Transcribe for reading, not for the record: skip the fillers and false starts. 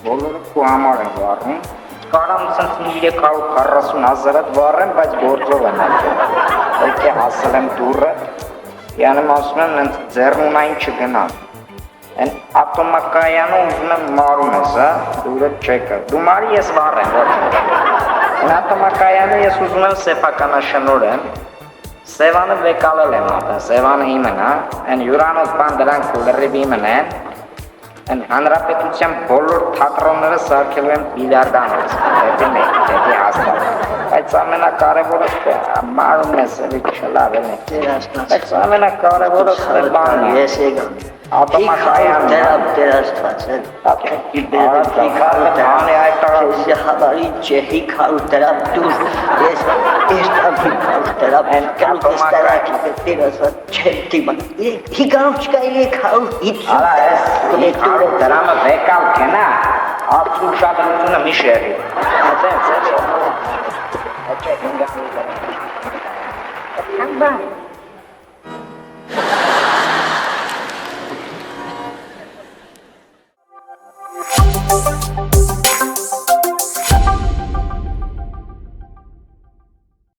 Բոլորը քո համար են վառում։ Կարամ ցած 340,000-ը վառեմ, բայց գործով եմ ալու։ Եկե հասել եմ դուրը, յանեմ ասում եմ, ընդ ձեռնունային չգնամ։ Են ատոմակայանը ուզում եմ մարում ես, հա, դուրը չեկը։ Դու մարի ես վառեմ, ոչ։ Են ատոմակայանը ես ուզում եմ սեփականաշնորհեմ։ Սևանը վեկալել եմ ապա, Սևանը իմն, հա, են յուրանոց բան դրանք լրիվ իմն են, են հանրապետության բոլոր թատրոնները սարքելու են բիլիարդանոց, դեպի մեկ, դեպի հաստատ, բայց ամենակարևորը մարում ես էլի չլավ էլ է, բայց ամենակարևորը բանն է, ես եկամ, ատոմակայանն է, դերաստված են, հավարի չեհի քարու դրավ դուր, ես տամ քարու դրավ, կալուկստարակի դերաստված չեմ դիմա, հիգանով չկա 350 արա ես 500 դրամը վեկալ կենա, ապսուր շադրությունը մի շեղի, այդենց էլի, աչեք ինգասնի դրամ,